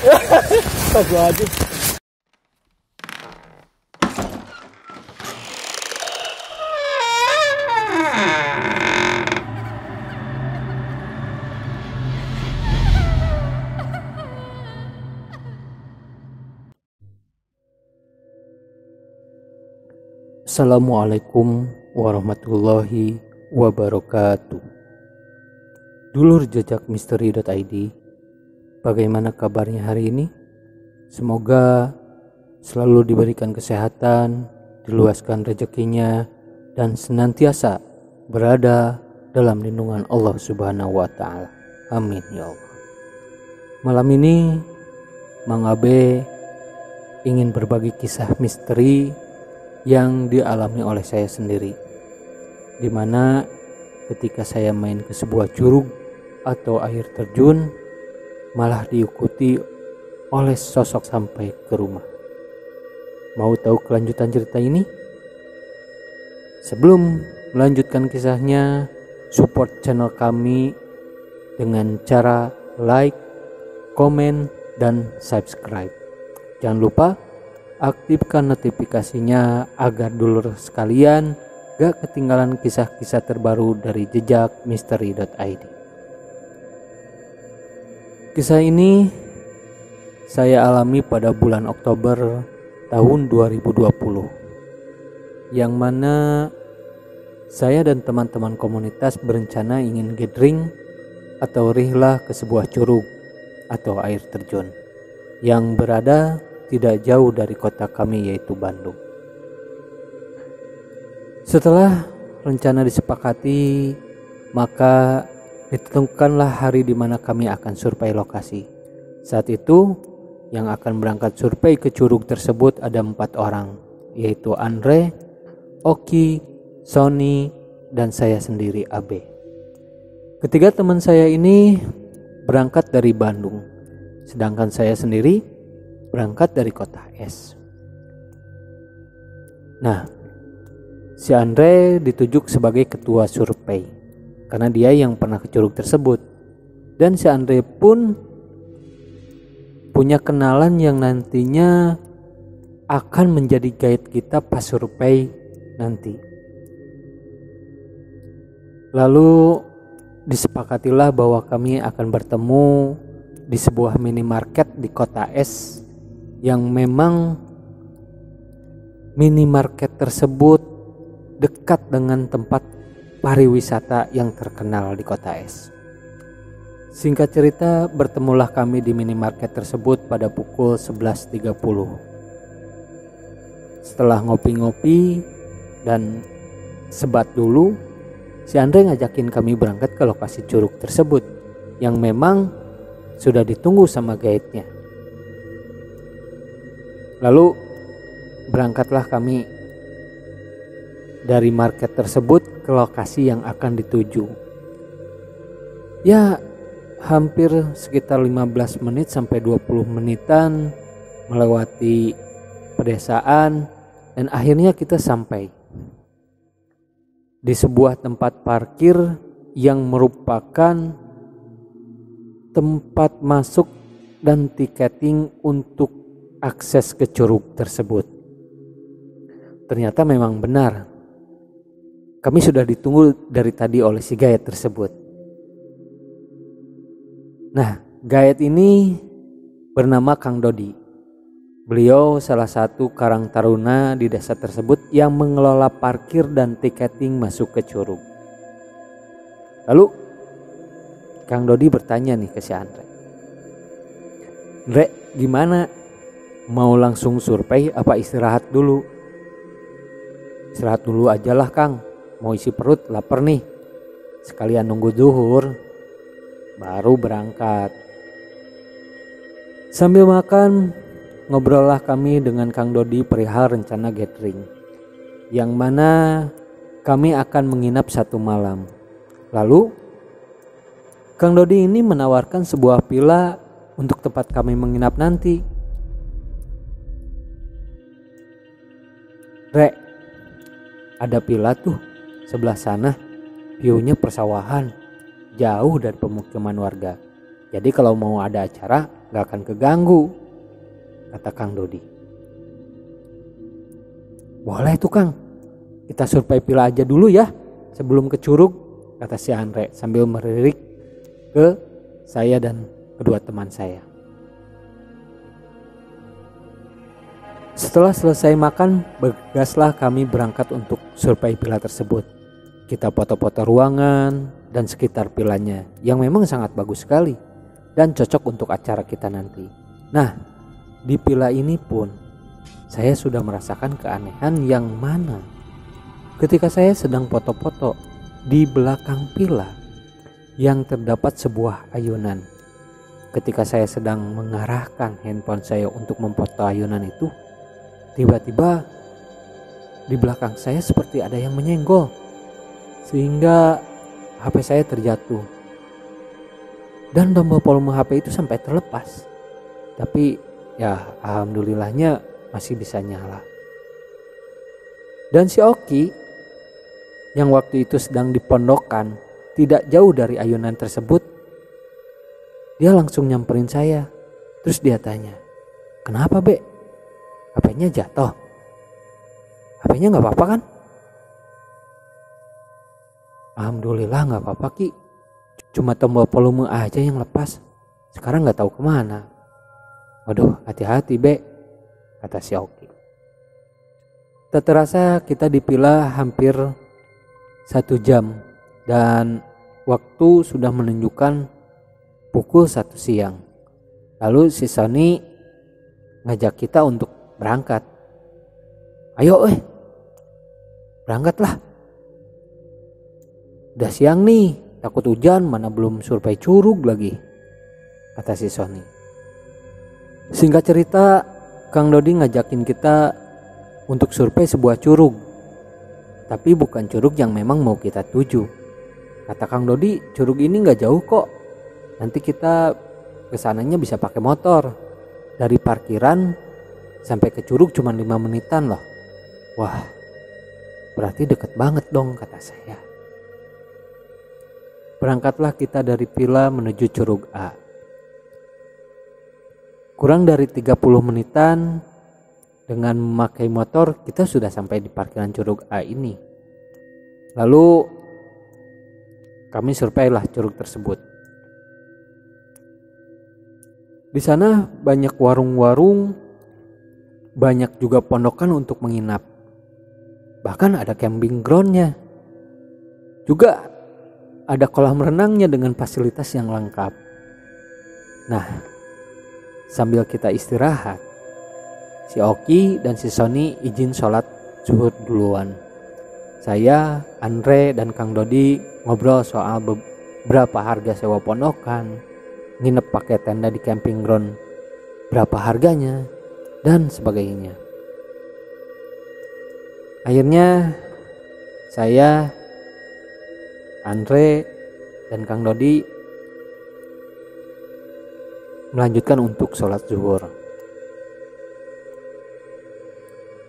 Astagfirullahaladzim. Assalamualaikum warahmatullahi wabarakatuh. Dulur jejak misteri.id, bagaimana kabarnya hari ini? Semoga selalu diberikan kesehatan, diluaskan rezekinya, dan senantiasa berada dalam lindungan Allah Subhanahu wa Ta'ala. Amin ya Allah. Malam ini Mang Abe ingin berbagi kisah misteri yang dialami oleh saya sendiri, dimana ketika saya main ke sebuah curug atau air terjun, malah diikuti oleh sosok sampai ke rumah. Mau tahu kelanjutan cerita ini? Sebelum melanjutkan kisahnya, support channel kami dengan cara like, komen, dan subscribe. Jangan lupa aktifkan notifikasinya agar dulur sekalian gak ketinggalan kisah-kisah terbaru dari jejak misteri.id. Kisah ini saya alami pada bulan Oktober tahun 2020, yang mana saya dan teman-teman komunitas berencana ingin gathering atau rihlah ke sebuah curug atau air terjun yang berada tidak jauh dari kota kami, yaitu Bandung. Setelah rencana disepakati, maka ditentukanlah hari di mana kami akan survei lokasi. Saat itu yang akan berangkat survei ke curug tersebut ada 4 orang, yaitu Andre, Oki, Sony, dan saya sendiri Abe. Ketiga teman saya ini berangkat dari Bandung, sedangkan saya sendiri berangkat dari kota S. Nah, si Andre ditunjuk sebagai ketua survei karena dia yang pernah ke curug tersebut, dan si Andre pun punya kenalan yang nantinya akan menjadi guide kita pas survei nanti. Lalu disepakatilah bahwa kami akan bertemu di sebuah minimarket di kota S, yang memang minimarket tersebut dekat dengan tempat pariwisata yang terkenal di kota S. Singkat cerita, bertemulah kami di minimarket tersebut pada pukul 11.30. Setelah ngopi-ngopi dan sebat dulu, si Andre ngajakin kami berangkat ke lokasi curug tersebut yang memang sudah ditunggu sama guide-nya. Lalu berangkatlah kami dari market tersebut ke lokasi yang akan dituju. Ya, hampir sekitar 15 menit sampai 20 menitan melewati pedesaan, dan akhirnya kita sampai di sebuah tempat parkir yang merupakan tempat masuk dan tiketing untuk akses ke curug tersebut. Ternyata memang benar, kami sudah ditunggu dari tadi oleh si guide tersebut. Nah, guide ini bernama Kang Dodi. Beliau salah satu karang taruna di desa tersebut yang mengelola parkir dan tiketing masuk ke curug. Lalu Kang Dodi bertanya nih ke si Andre, "Andre, gimana? Mau langsung survei apa istirahat dulu?" "Istirahat dulu aja lah Kang, mau isi perut, lapar nih. Sekalian nunggu zuhur, baru berangkat." Sambil makan, ngobrollah kami dengan Kang Dodi perihal rencana gathering, yang mana kami akan menginap 1 malam. Lalu Kang Dodi ini menawarkan sebuah villa untuk tempat kami menginap nanti. "Rek, ada villa tuh sebelah sana, view-nya persawahan, jauh dari pemukiman warga. Jadi kalau mau ada acara gak akan keganggu, kata Kang Dodi. Boleh tuh Kang, kita survei villa aja dulu ya sebelum ke Curug, kata si Andre sambil melirik ke saya dan kedua teman saya. Setelah selesai makan, bergaslah kami berangkat untuk survei villa tersebut. Kita foto-foto ruangan dan sekitar villanya yang memang sangat bagus sekali dan cocok untuk acara kita nanti. Nah, di villa ini pun saya sudah merasakan keanehan yang mana ketika saya sedang foto-foto di belakang villa yang terdapat sebuah ayunan. Ketika saya sedang mengarahkan handphone saya untuk memfoto ayunan itu, tiba-tiba di belakang saya seperti ada yang menyenggol sehingga HP saya terjatuh dan tombol volume HP itu sampai terlepas. Tapi ya alhamdulillahnya masih bisa nyala. Dan si Oki yang waktu itu sedang dipondokkan tidak jauh dari ayunan tersebut, dia langsung nyamperin saya. Terus dia tanya, "Kenapa, Be? HP-nya jatuh? HP-nya gak apa-apa kan?" Alhamdulillah gak apa-apa Ki, cuma tombol volume aja yang lepas. Sekarang gak tahu kemana. Waduh, hati-hati Be, kata si Oki. Tak terasa kita di villa hampir 1 jam dan waktu sudah menunjukkan pukul 1 siang. Lalu si Sony ngajak kita untuk berangkat. "Ayo berangkatlah. Udah siang nih, takut hujan, mana belum survei Curug lagi," kata si Sony. Singkat cerita, Kang Dodi ngajakin kita untuk survei sebuah curug. Tapi bukan curug yang memang mau kita tuju. Kata Kang Dodi, curug ini gak jauh kok. Nanti kita kesananya bisa pakai motor. Dari parkiran sampai ke curug cuma 5 menitan loh. Wah, berarti deket banget dong, kata saya. Berangkatlah kita dari villa menuju Curug A. Kurang dari 30 menitan dengan memakai motor kita sudah sampai di parkiran Curug A ini. Lalu kami surveilah curug tersebut. Di sana banyak warung-warung, banyak juga pondokan untuk menginap. Bahkan ada camping groundnya. Juga ada kolam renangnya dengan fasilitas yang lengkap. Nah, sambil kita istirahat, si Oki dan si Sony izin sholat zuhur duluan. Saya, Andre, dan Kang Dodi ngobrol soal berapa harga sewa pondokan, nginep pakai tenda di camping ground, berapa harganya, dan sebagainya. Akhirnya saya, Andre, dan Kang Dodi melanjutkan untuk sholat zuhur.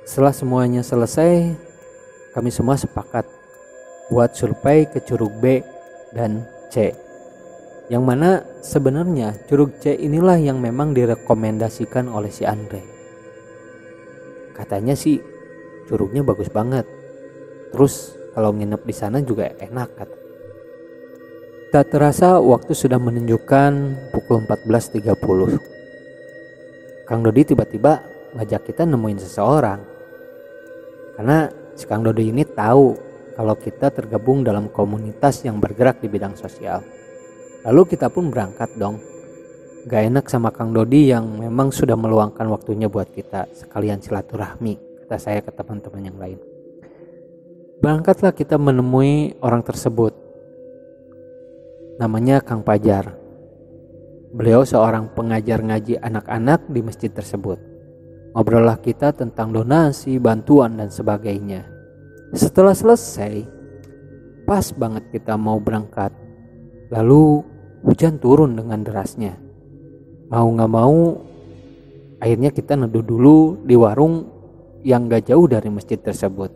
Setelah semuanya selesai, kami semua sepakat buat survei ke Curug B dan C. Yang mana sebenarnya Curug C inilah yang memang direkomendasikan oleh si Andre. Katanya sih curugnya bagus banget. Terus kalau nginep di sana juga enak kata. Tak terasa waktu sudah menunjukkan pukul 14.30. Kang Dodi tiba-tiba ngajak kita nemuin seseorang. Karena si Kang Dodi ini tahu kalau kita tergabung dalam komunitas yang bergerak di bidang sosial. Lalu kita pun berangkat dong. Gak enak sama Kang Dodi yang memang sudah meluangkan waktunya buat kita sekalian silaturahmi, kata saya ke teman-teman yang lain. Berangkatlah kita menemui orang tersebut. Namanya Kang Pajar. Beliau seorang pengajar ngaji anak-anak di masjid tersebut. Ngobrollah kita tentang donasi, bantuan, dan sebagainya. Setelah selesai, pas banget kita mau berangkat. Lalu hujan turun dengan derasnya. Mau gak mau, akhirnya kita neduh dulu di warung yang gak jauh dari masjid tersebut.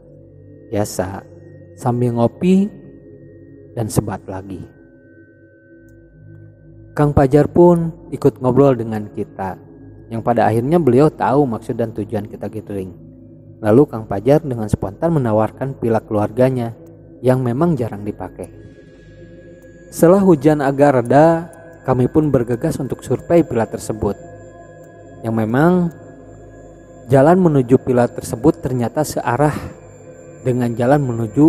Biasa, sambil ngopi dan sebat lagi. Kang Pajar pun ikut ngobrol dengan kita, yang pada akhirnya beliau tahu maksud dan tujuan kita gathering. Lalu Kang Pajar dengan spontan menawarkan villa keluarganya yang memang jarang dipakai. Setelah hujan agak reda, kami pun bergegas untuk survei villa tersebut. Yang memang jalan menuju villa tersebut ternyata searah dengan jalan menuju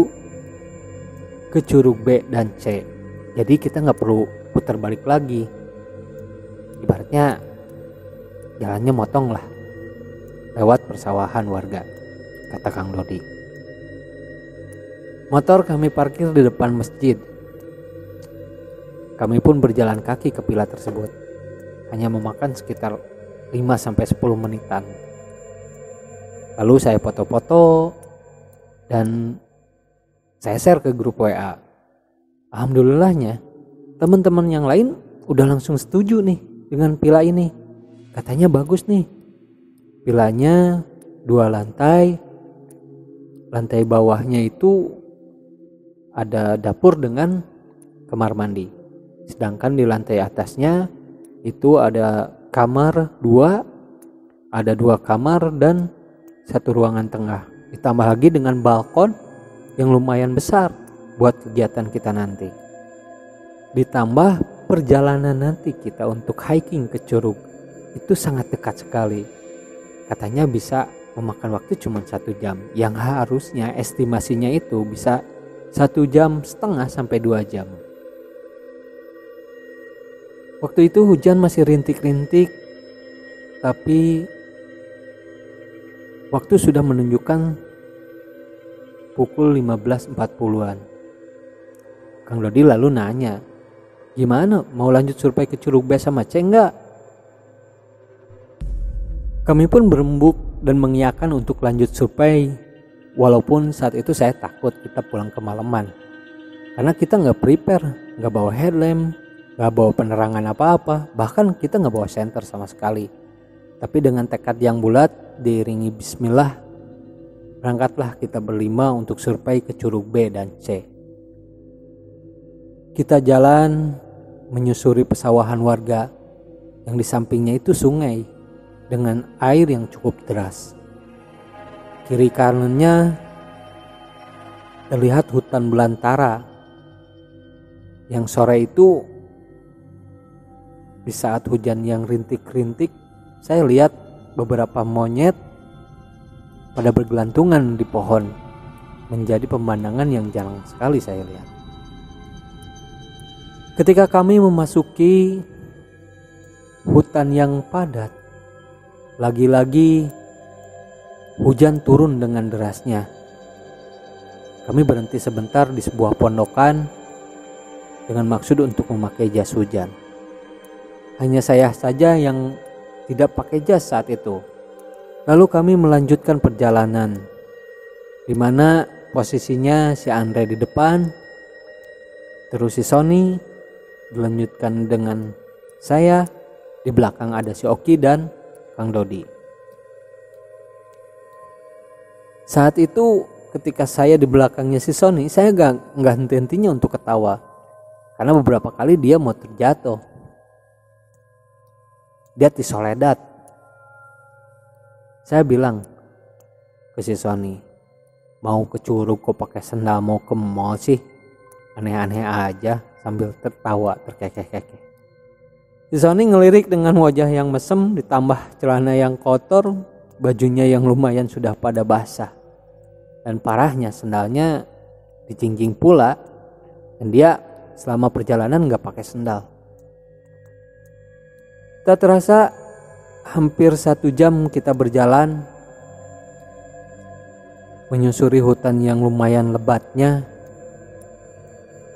ke Curug B dan C. Jadi kita nggak perlu putar balik lagi. Ibaratnya jalannya motong lah lewat persawahan warga, kata Kang Dodi. Motor kami parkir di depan masjid. Kami pun berjalan kaki ke villa tersebut. Hanya memakan sekitar 5-10 menitan. Lalu saya foto-foto dan saya share ke grup WA. Alhamdulillahnya teman-teman yang lain udah langsung setuju nih dengan villa ini. Katanya bagus nih. Villanya 2 lantai. Lantai bawahnya itu ada dapur dengan kamar mandi. Sedangkan di lantai atasnya itu ada kamar 2, ada 2 kamar dan 1 ruangan tengah. Ditambah lagi dengan balkon yang lumayan besar buat kegiatan kita nanti. Ditambah perjalanan nanti kita untuk hiking ke Curug itu sangat dekat sekali. Katanya bisa memakan waktu cuma 1 jam, yang harusnya estimasinya itu bisa 1,5 jam sampai 2 jam. Waktu itu hujan masih rintik-rintik, tapi waktu sudah menunjukkan pukul 15.40-an. Kang Dodi lalu nanya, gimana, mau lanjut survei ke Curug B sama C enggak? Kami pun berembuk dan mengiyakan untuk lanjut survei, walaupun saat itu saya takut kita pulang kemalaman. Karena kita gak prepare, gak bawa headlamp, gak bawa penerangan apa-apa, bahkan kita gak bawa senter sama sekali. Tapi dengan tekad yang bulat, diiringi bismillah, berangkatlah kita berlima untuk survei ke Curug B dan C. Kita jalan menyusuri pesawahan warga yang di sampingnya itu sungai dengan air yang cukup deras. Kiri kanannya terlihat hutan belantara yang sore itu di saat hujan yang rintik-rintik, saya lihat beberapa monyet pada bergelantungan di pohon, menjadi pemandangan yang jarang sekali saya lihat. Ketika kami memasuki hutan yang padat, lagi-lagi hujan turun dengan derasnya. Kami berhenti sebentar di sebuah pondokan dengan maksud untuk memakai jas hujan. Hanya saya saja yang tidak pakai jas saat itu. Lalu kami melanjutkan perjalanan, di mana posisinya si Andre di depan, terus si Sony dilanjutkan dengan saya, di belakang ada si Oki dan Kang Dodi. Saat itu ketika saya di belakangnya si Sony, saya gak henti-hentinya untuk ketawa, karena beberapa kali dia mau terjatuh. Dia di Soledad. Saya bilang ke si Sony, mau ke Curug kok pakai sendal mau ke mall sih, aneh-aneh aja, sambil tertawa terkekeh-kekeh. Si Sony ngelirik dengan wajah yang mesem, ditambah celana yang kotor, bajunya yang lumayan sudah pada basah, dan parahnya sendalnya dicingking pula, dan dia selama perjalanan gak pakai sendal. Tak terasa hampir 1 jam kita berjalan menyusuri hutan yang lumayan lebatnya,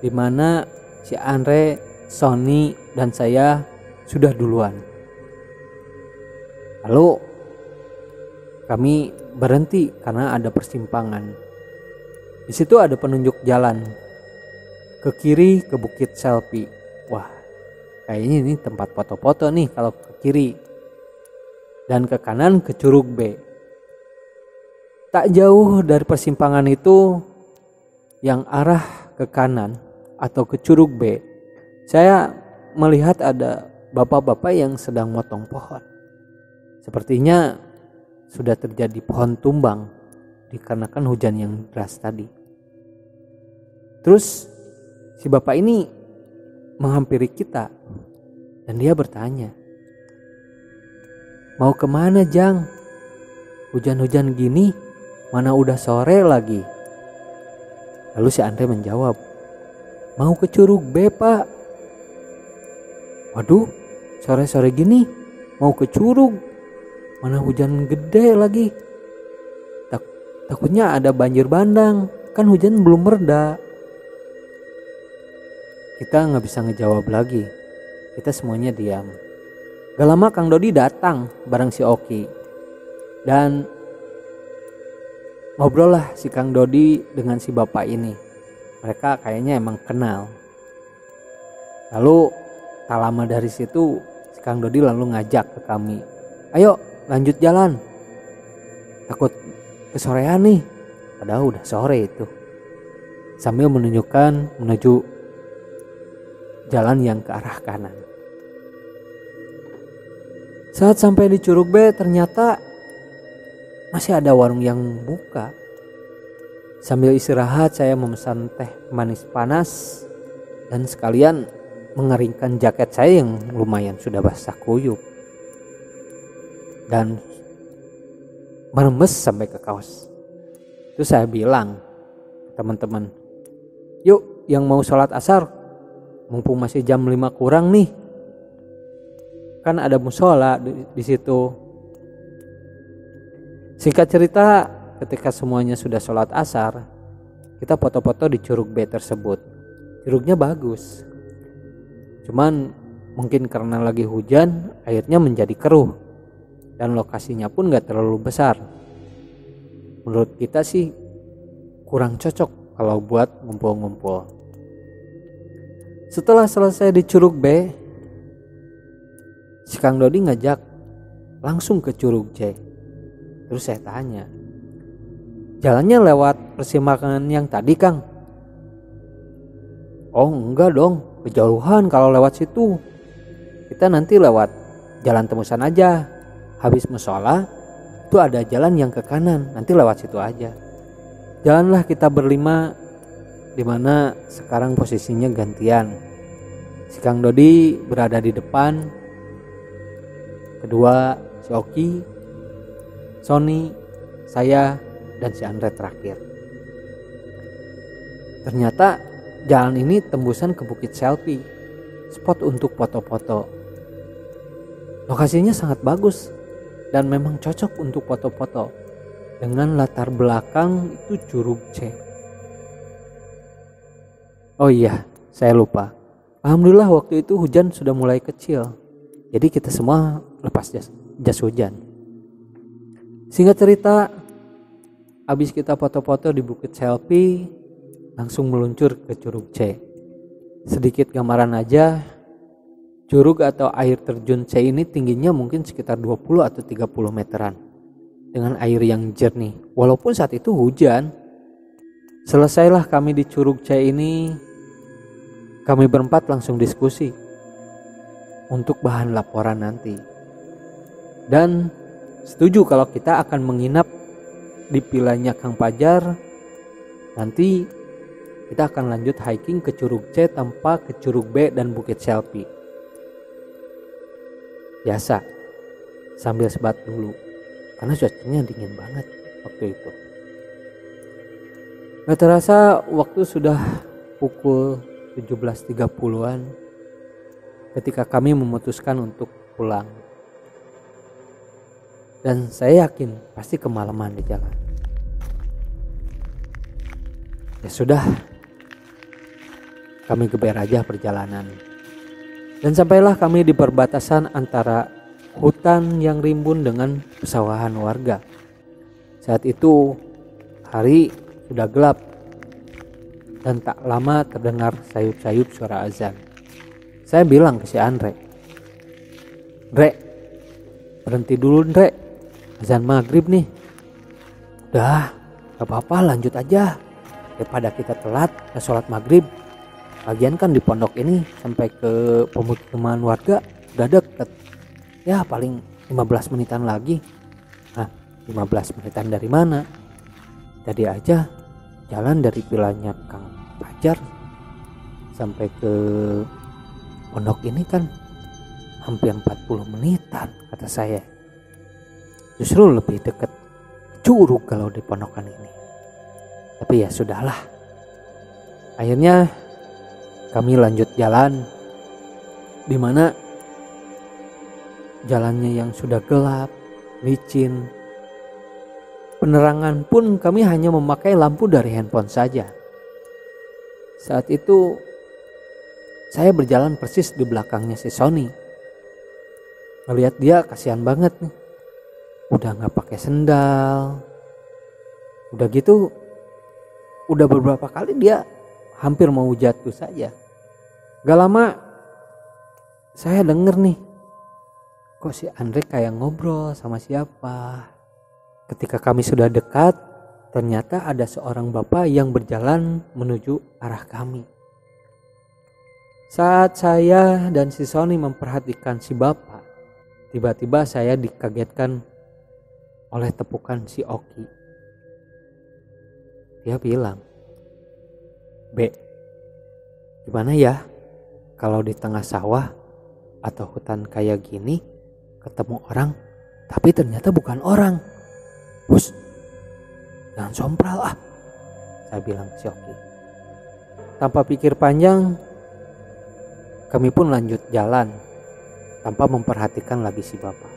di mana si Andre, Sony, dan saya sudah duluan. Lalu kami berhenti karena ada persimpangan. Di situ ada penunjuk jalan. Ke kiri ke Bukit Selfie. Wah, kayaknya ini tempat foto-foto nih kalau ke kiri. Dan ke kanan ke Curug B. Tak jauh dari persimpangan itu, yang arah ke kanan atau ke Curug B, saya melihat ada bapak-bapak yang sedang motong pohon. Sepertinya sudah terjadi pohon tumbang dikarenakan hujan yang deras tadi. Terus si bapak ini menghampiri kita dan dia bertanya, "Mau kemana, Jang? Hujan-hujan gini, mana udah sore lagi?" Lalu si Andre menjawab, "Mau ke Curug B, Pak." "Waduh, sore-sore gini mau ke curug, mana hujan gede lagi. Takutnya ada banjir bandang, kan hujan belum mereda." Kita nggak bisa ngejawab lagi. Kita semuanya diam. Gak lama Kang Dodi datang bareng si Oki. Dan ngobrol lah si Kang Dodi dengan si bapak ini. Mereka kayaknya emang kenal. Lalu tak lama dari situ si Kang Dodi lalu ngajak ke kami, "Ayo lanjut jalan. Takut kesorean nih." Padahal udah sore itu. Sambil menunjukkan menuju jalan yang ke arah kanan. Saat sampai di Curug B ternyata masih ada warung yang buka. Sambil istirahat saya memesan teh manis panas dan sekalian mengeringkan jaket saya yang lumayan sudah basah kuyup dan merembes sampai ke kaos. Terus saya bilang ke teman-teman, "Yuk yang mau sholat asar, mumpung masih jam 5 kurang nih, kan ada musola di situ." Singkat cerita, ketika semuanya sudah sholat asar, kita foto-foto di Curug B tersebut. Curugnya bagus, cuman mungkin karena lagi hujan airnya menjadi keruh dan lokasinya pun gak terlalu besar. Menurut kita sih kurang cocok kalau buat ngumpul-ngumpul. Setelah selesai di Curug B, si Kang Dodi ngajak langsung ke Curug C. Terus saya tanya, "Jalannya lewat persimpangan yang tadi, Kang?" "Oh enggak dong, kejauhan kalau lewat situ. Kita nanti lewat jalan tembusan aja. Habis musola itu ada jalan yang ke kanan, nanti lewat situ aja." Jalanlah kita berlima, dimana sekarang posisinya gantian. Si Kang Dodi berada di depan, kedua si Oki, Sony, saya, dan si Andre terakhir. Ternyata jalan ini tembusan ke Bukit Selfie, spot untuk foto-foto. Lokasinya sangat bagus dan memang cocok untuk foto-foto dengan latar belakang itu Curug C. Oh iya, saya lupa. Alhamdulillah waktu itu hujan sudah mulai kecil. Jadi kita semua lepas jas hujan. Singkat cerita, habis kita foto-foto di Bukit Selfie, langsung meluncur ke Curug C. Sedikit gambaran aja, curug atau air terjun C ini tingginya mungkin sekitar 20 atau 30 meteran. Dengan air yang jernih, walaupun saat itu hujan. Selesailah kami di Curug C ini, kami berempat langsung diskusi untuk bahan laporan nanti. Dan setuju kalau kita akan menginap di vilanya Kang Pajar. Nanti kita akan lanjut hiking ke Curug C tanpa ke Curug B dan Bukit Selfie. Biasa, sambil sebat dulu karena cuacanya dingin banget waktu itu. Gak terasa waktu sudah pukul 17.30-an ketika kami memutuskan untuk pulang. Dan saya yakin pasti kemalaman di jalan. Ya sudah, kami geber aja perjalanan. Dan sampailah kami di perbatasan antara hutan yang rimbun dengan pesawahan warga. Saat itu hari sudah gelap dan tak lama terdengar sayup-sayup suara azan. Saya bilang ke si Andre, "Andre, berhenti dulu Andre, azan maghrib nih." "Udah, gak apa-apa lanjut aja, daripada kita telat ke sholat maghrib." Lagian kan di pondok ini sampai ke pemukiman warga udah deket. Ya paling 15 menitan lagi. Nah 15 menitan dari mana? Tadi aja jalan dari vilanya Kang Fajar sampai ke pondok ini kan hampir 40 menitan kata saya. Justru lebih dekat Curug kalau di pondokan ini. Tapi ya sudahlah. Akhirnya kami lanjut jalan, di mana jalannya yang sudah gelap, licin. Penerangan pun kami hanya memakai lampu dari handphone saja. Saat itu saya berjalan persis di belakangnya si Sony. Ngelihat dia kasihan banget nih. Udah gak pakai sendal. Udah gitu, udah beberapa kali dia hampir mau jatuh saja. Gak lama saya denger nih, kok si Andre kayak ngobrol sama siapa. Ketika kami sudah dekat, ternyata ada seorang bapak yang berjalan menuju arah kami. Saat saya dan si Sony memperhatikan si bapak, tiba-tiba saya dikagetkan oleh tepukan si Oki. Dia bilang, "Be, gimana ya kalau di tengah sawah atau hutan kayak gini ketemu orang tapi ternyata bukan orang? Bus, jangan sompral ah," saya bilang ke si Oki. Tanpa pikir panjang, kami pun lanjut jalan tanpa memperhatikan lagi si bapak.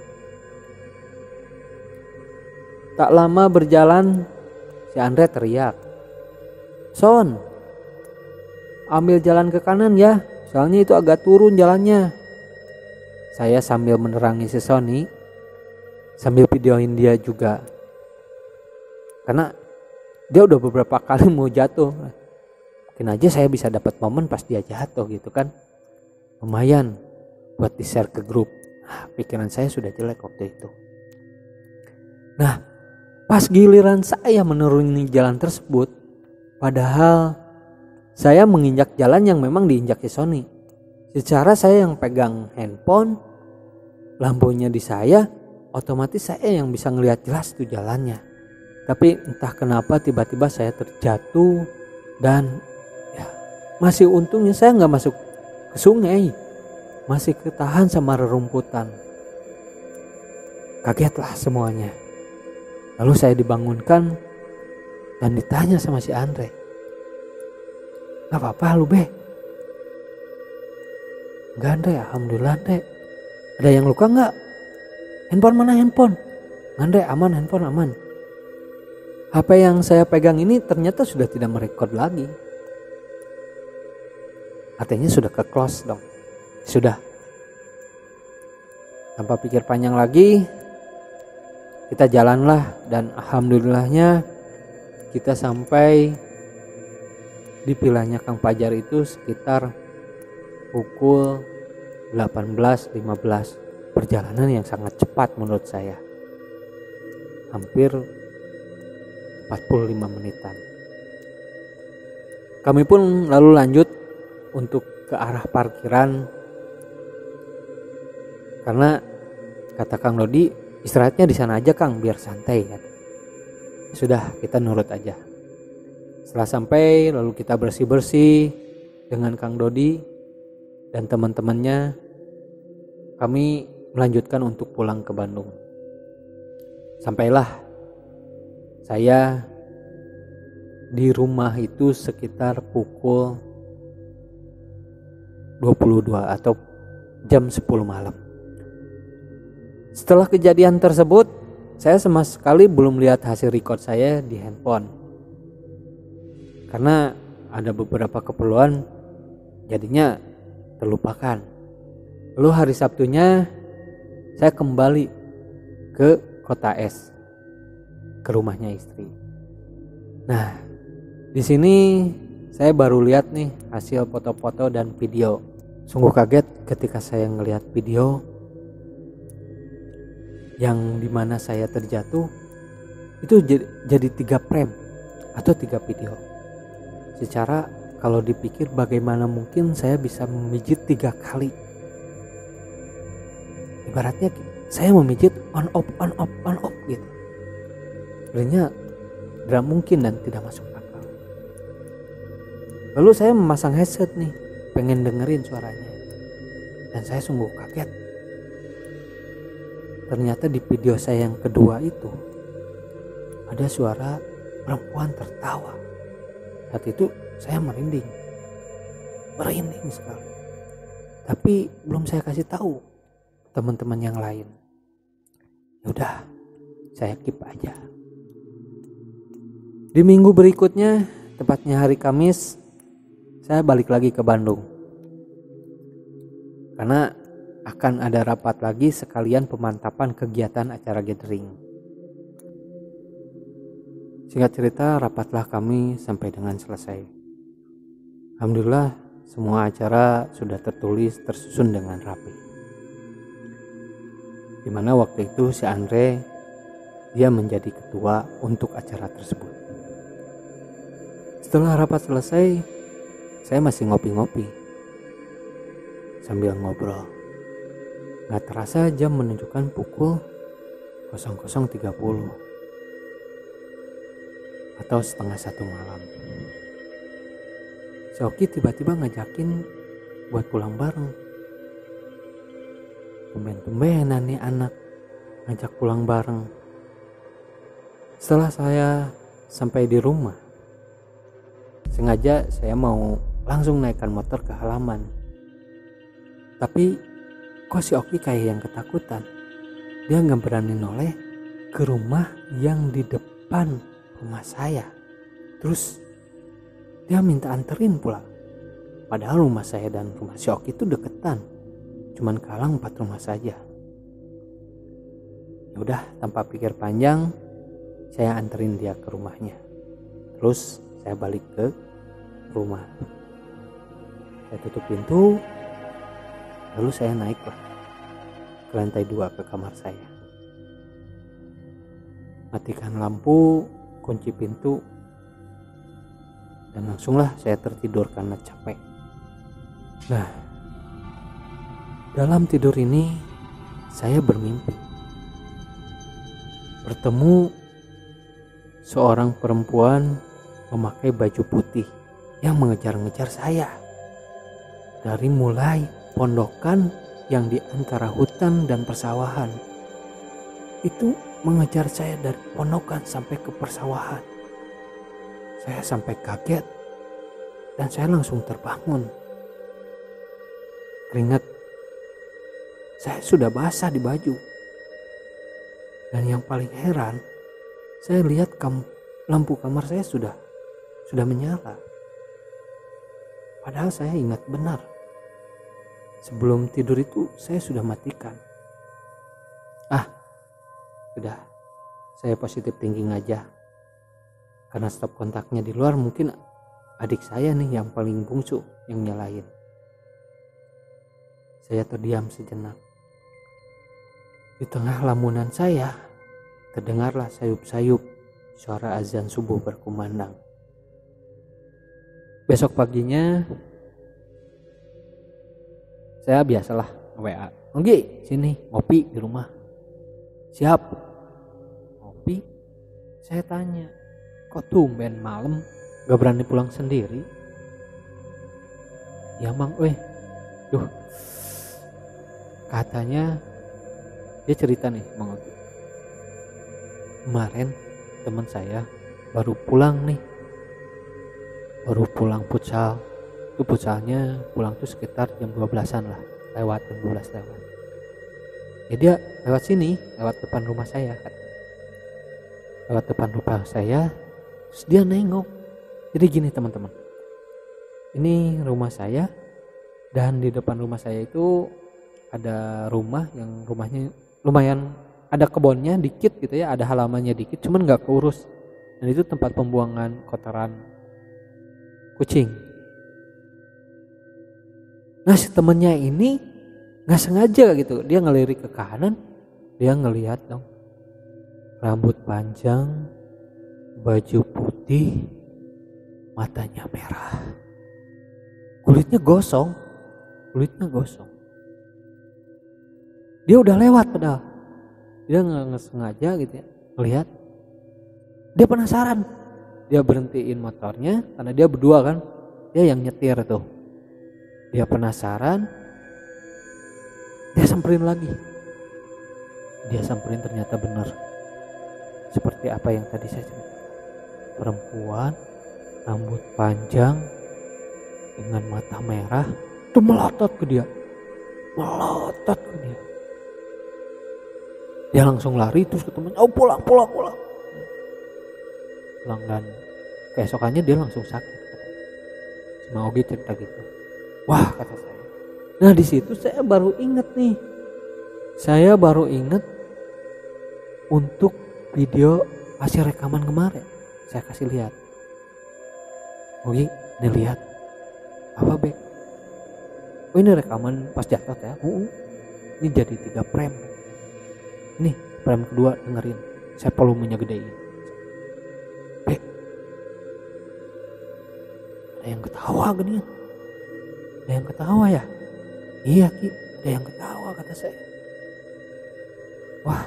Tak lama berjalan, si Andre teriak, "Son, ambil jalan ke kanan ya, soalnya itu agak turun jalannya." Saya sambil menerangi si Sony, sambil videoin dia juga. Karena dia udah beberapa kali mau jatuh. Mungkin aja saya bisa dapat momen pas dia jatuh gitu kan. Lumayan buat di-share ke grup. Nah, pikiran saya sudah jelek waktu itu. Nah, pas giliran saya menuruni jalan tersebut, padahal saya menginjak jalan yang memang diinjak si Sony. Secara saya yang pegang handphone, lampunya di saya, otomatis saya yang bisa ngelihat jelas tuh jalannya. Tapi entah kenapa tiba-tiba saya terjatuh dan ya masih untungnya saya nggak masuk ke sungai, masih ketahan sama rerumputan. Kagetlah semuanya. Lalu saya dibangunkan dan ditanya sama si Andre, "Gak apa-apa lu Be?" "Enggak Andre, alhamdulillah Andre." "Ada yang luka gak? Handphone mana handphone?" "Andre aman, handphone aman." HP yang saya pegang ini ternyata sudah tidak merekod lagi. Artinya sudah ke close dong. Sudah. Tanpa pikir panjang lagi, kita jalanlah dan alhamdulillahnya kita sampai di vilanya Kang Fajar itu sekitar pukul 18.15. Perjalanan yang sangat cepat menurut saya. Hampir 45 menitan. Kami pun lalu lanjut untuk ke arah parkiran. Karena kata Kang Dodi, istirahatnya di sana aja Kang biar santai kan. Sudah, kita nurut aja. Setelah sampai lalu kita bersih-bersih dengan Kang Dodi dan teman-temannya. Kami melanjutkan untuk pulang ke Bandung. Sampailah saya di rumah itu sekitar pukul 22 atau jam 10 malam. Setelah kejadian tersebut, saya sama sekali belum lihat hasil record saya di handphone. Karena ada beberapa keperluan, jadinya terlupakan. Lalu hari Sabtunya saya kembali ke Kota S, ke rumahnya istri. Nah, di sini saya baru lihat nih hasil foto-foto dan video. Sungguh kaget ketika saya ngelihat video yang dimana saya terjatuh itu jadi 3 frame atau 3 video. Secara kalau dipikir bagaimana mungkin saya bisa memijit 3 kali. Ibaratnya saya memijit on off gitu. Sebenarnya tidak mungkin dan tidak masuk akal. Lalu saya memasang headset nih, pengen dengerin suaranya. Dan saya sungguh kaget. Ternyata di video saya yang kedua itu ada suara perempuan tertawa. Saat itu saya merinding sekali. Tapi belum saya kasih tahu teman-teman yang lain. Yaudah, saya keep aja. Di minggu berikutnya, tepatnya hari Kamis, saya balik lagi ke Bandung. Karena akan ada rapat lagi sekalian pemantapan kegiatan acara gathering. Singkat cerita, rapatlah kami sampai dengan selesai. Alhamdulillah, semua acara sudah tertulis, tersusun dengan rapi. Dimana waktu itu si Andre, dia menjadi ketua untuk acara tersebut. Setelah rapat selesai, saya masih ngopi-ngopi sambil ngobrol. Gak terasa jam menunjukkan pukul 00.30 atau 12:30 malam. Si Oki tiba-tiba ngajakin buat pulang bareng. Tumben-tumbenan nih anak ngajak pulang bareng. Setelah saya sampai di rumah, sengaja saya mau langsung naikkan motor ke halaman. Tapi kok si Oki kayak yang ketakutan. Dia gak berani noleh ke rumah yang di depan rumah saya. Terus dia minta anterin pulang. Padahal rumah saya dan rumah si Oki itu deketan. Cuman kalang 4 rumah saja. Yaudah, tanpa pikir panjang, saya anterin dia ke rumahnya. Terus saya balik ke rumah. Saya tutup pintu. Lalu saya naiklah ke lantai 2 ke kamar saya. Matikan lampu, kunci pintu, dan langsunglah saya tertidur karena capek. Nah, dalam tidur ini saya bermimpi bertemu seorang perempuan memakai baju putih yang mengejar-ngejar saya. Dari mulai pondokan yang di antara hutan dan persawahan, itu mengejar saya dari pondokan sampai ke persawahan. Saya sampai kaget dan saya langsung terbangun. Keringat saya sudah basah di baju. Dan yang paling heran, saya lihat lampu kamar saya sudah menyala. Padahal saya ingat benar, sebelum tidur itu saya sudah matikan. Sudah, saya positif thinking aja. Karena stop kontaknya di luar, mungkin adik saya nih yang paling bungsu yang nyalain. Saya terdiam sejenak. Di tengah lamunan saya, terdengarlah sayup-sayup suara azan subuh berkumandang. Besok paginya, saya biasalah WA. Oke, sini ngopi di rumah. Siap. Ngopi. Saya tanya, kok tumben malam gak berani pulang sendiri? Ya mang, katanya dia cerita nih Mang Oki. Kemarin teman saya baru pulang futsal. Itu futsalnya pulang tuh sekitar jam 12-an lah, lewat jam 12 lewat. Ya dia lewat sini, lewat depan rumah saya kan. Lewat depan rumah saya, terus dia nengok. Jadi gini teman-teman, ini rumah saya, dan di depan rumah saya itu ada rumah yang rumahnya lumayan ada kebunnya dikit gitu ya, ada halamannya dikit, cuman nggak keurus. Dan itu tempat pembuangan kotoran kucing. Nah si temennya ini nggak sengaja gitu, dia ngelirik ke kanan, dia ngelihat dong, rambut panjang, baju putih, matanya merah. kulitnya gosong. Dia udah lewat padahal. Dia nggak sengaja gitu ya, melihat. Dia penasaran. Dia berhentiin motornya karena dia berdua kan. Dia yang nyetir tuh. Dia penasaran. Dia samperin lagi. Dia samperin ternyata benar. Seperti apa yang tadi saya cerita. Perempuan, rambut panjang, dengan mata merah, itu melotot ke dia. Dia langsung lari terus ke temennya, oh pulang. Dan keesokannya dia langsung sakit. Si Maogi cerita gitu. Wah, kata saya. Nah di situ saya baru inget nih. Untuk video hasil rekaman kemarin. Saya kasih lihat. Ogi, ini lihat. Apa Bek? Oh ini rekaman pas jatuh ya. Ini jadi 3 frame. Nih frame kedua, dengerin. Saya volumenya gedein. Bek, ada yang ketawa gini. Ada yang ketawa ya? Iya Ki, ada yang ketawa kata saya. Wah,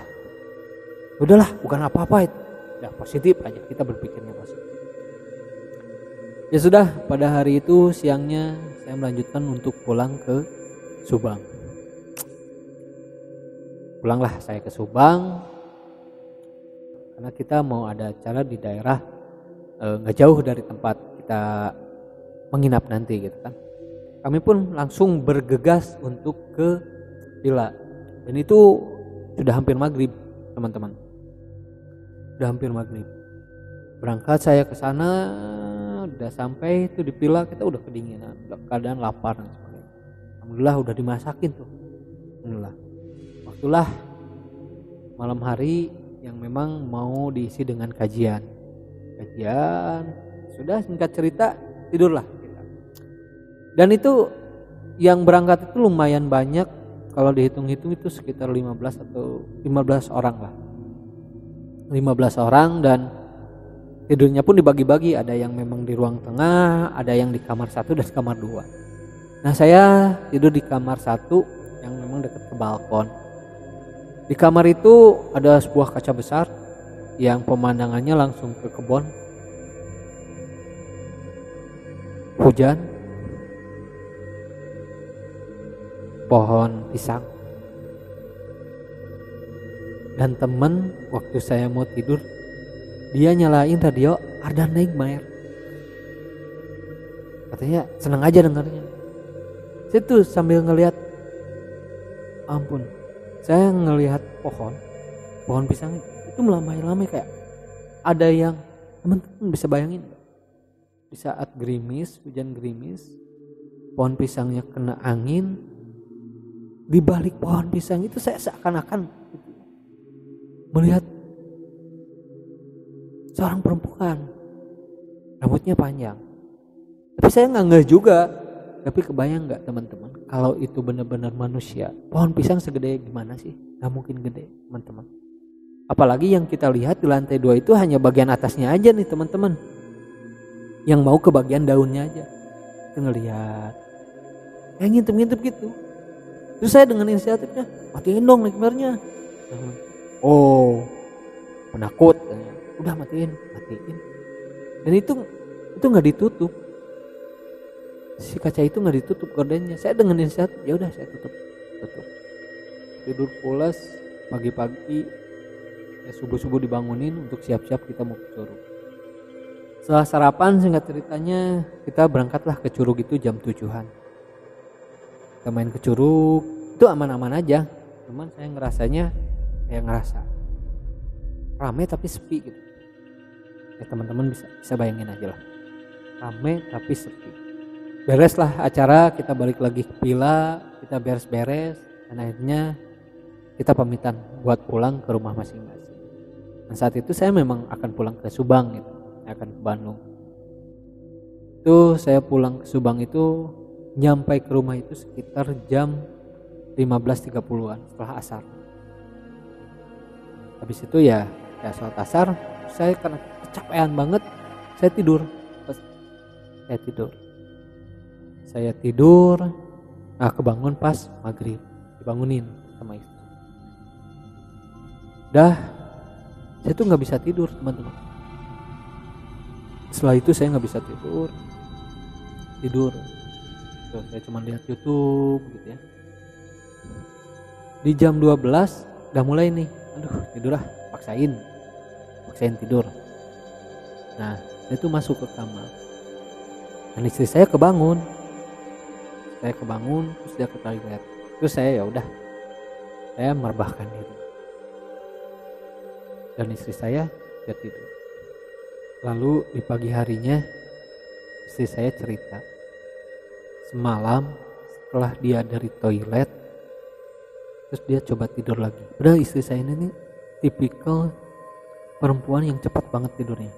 udahlah, bukan apa-apa itu. Ya positif aja, kita berpikirnya positif. Ya sudah, pada hari itu siangnya saya melanjutkan untuk pulang ke Subang. Pulanglah saya ke Subang karena kita mau ada acara di daerah nggak jauh dari tempat kita menginap nanti gitu kan. Kami pun langsung bergegas untuk ke villa dan itu sudah hampir maghrib teman-teman. Udah hampir maghrib. Berangkat saya ke sana, udah sampai itu di villa kita udah kedinginan, keadaan lapar dan sebagainya. Alhamdulillah udah dimasakin tuh. Alhamdulillah. Waktulah malam hari yang memang mau diisi dengan kajian. Sudah singkat cerita tidurlah kita. Dan itu yang berangkat itu lumayan banyak, kalau dihitung-hitung itu sekitar 15 orang lah. 15 orang dan tidurnya pun dibagi-bagi, ada yang memang di ruang tengah, ada yang di kamar 1 dan kamar 2. Nah saya tidur di kamar 1 yang memang dekat ke balkon. Di kamar itu ada sebuah kaca besar yang pemandangannya langsung ke kebun. Hujan, pohon pisang. Dan temen waktu saya mau tidur, dia nyalain radio Ardan Nightmare. Katanya senang aja dengarnya. Saya tuh sambil ngelihat, ampun, saya ngelihat pohon pisang itu melambai-lambai kayak ada yang teman-teman bisa bayangin. Di saat gerimis, hujan gerimis, pohon pisangnya kena angin, di balik pohon pisang itu saya seakan-akan melihat seorang perempuan, rambutnya panjang. Tapi saya nggak ngeh juga. Tapi kebayang nggak teman-teman, kalau itu benar-benar manusia, pohon pisang segede gimana sih? Nggak mungkin gede teman-teman. Apalagi yang kita lihat di lantai 2 itu hanya bagian atasnya aja nih teman-teman. Yang mau ke bagian daunnya aja. Kita ngelihat, kayak ngintip-ngintip gitu. Terus saya dengan inisiatifnya, matiin dong Nightmare-nya. Oh, penakut. Udah matiin. Dan itu nggak ditutup. Si kaca itu nggak ditutup gordennya. Saya dengan inisiatif, ya udah saya tutup. Tidur pulas, pagi-pagi, ya subuh-subuh dibangunin untuk siap-siap kita mau ke Curug. Setelah sarapan, singkat ceritanya kita berangkatlah ke Curug itu jam 7-an. Kita main ke Curug, itu aman-aman aja. Cuman saya ngerasa rame tapi sepi gitu. Ya teman-teman bisa bayangin aja lah. Rame tapi sepi. Bereslah acara, kita balik lagi ke villa, kita beres-beres, dan akhirnya kita pamitan buat pulang ke rumah masing-masing. Dan saat itu saya memang akan pulang ke Subang gitu, saya akan ke Bandung. Itu saya pulang ke Subang itu nyampe ke rumah itu sekitar jam 15.30-an setelah asar. Habis itu ya sholat asar, saya karena kecapean banget, saya tidur. Saya tidur, kebangun pas maghrib, dibangunin sama istri. Saya tuh nggak bisa tidur teman-teman. Setelah itu saya nggak bisa tidur. Tuh, saya cuma lihat YouTube gitu ya. Di jam 12 udah mulai nih, aduh tidur paksain tidur. Nah, saya tuh masuk ke kamar dan istri saya kebangun, terus dia ke toilet, terus saya merebahkan diri dan istri saya dia tidur. Lalu di pagi harinya istri saya cerita, semalam setelah dia dari toilet terus dia coba tidur lagi. Udah, istri saya ini tipikal perempuan yang cepat banget tidurnya,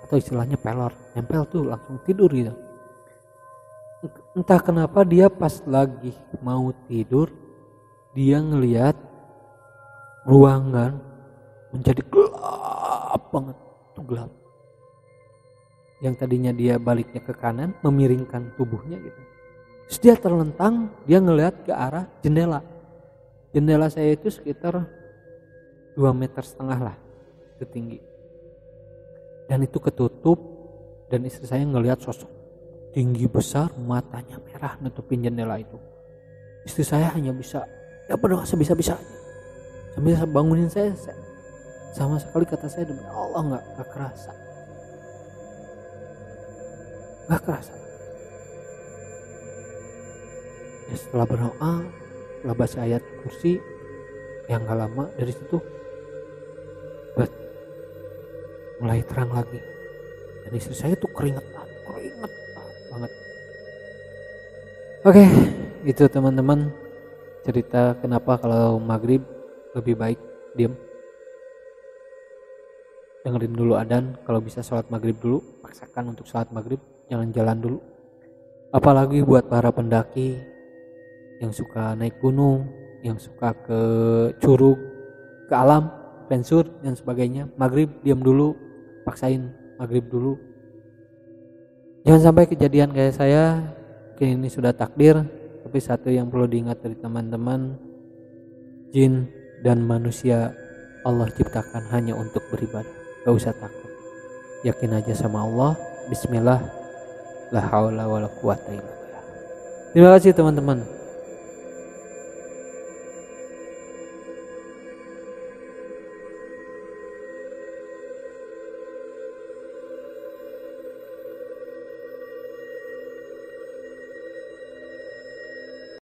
atau istilahnya pelor, nempel tuh langsung tidur gitu. Entah kenapa dia pas lagi mau tidur dia ngelihat ruangan menjadi gelap banget, tuh gelap. Yang tadinya dia baliknya ke kanan, memiringkan tubuhnya gitu. Terus dia terlentang, dia ngelihat ke arah jendela. Jendela saya itu sekitar 2,5 meter lah tinggi. Dan itu ketutup, dan istri saya ngelihat sosok tinggi besar, matanya merah nutupin jendela itu. Istri saya hanya bisa berdoa sebisa-bisanya. Sambil bangunin saya, sama sekali kata saya demi Allah nggak kerasa. Nggak kerasa. Ya, setelah berdoa, setelah baca ayat kursi, yang gak lama dari situ mulai terang lagi. Dan istri saya tuh keringet banget. Oke, itu teman-teman cerita kenapa kalau maghrib lebih baik diam. Dengerin dulu adzan, kalau bisa sholat maghrib dulu, paksakan untuk sholat maghrib, jangan jalan dulu. Apalagi buat para pendaki yang suka naik gunung, yang suka ke curug, ke alam, pensur dan sebagainya, maghrib diam dulu, paksain maghrib dulu. Jangan sampai kejadian kayak saya, mungkin ini sudah takdir, tapi satu yang perlu diingat dari teman-teman, jin dan manusia Allah ciptakan hanya untuk beribadah, gak usah takut, yakin aja sama Allah. Bismillah, la haula wala quwata illa billah. Terima kasih teman-teman.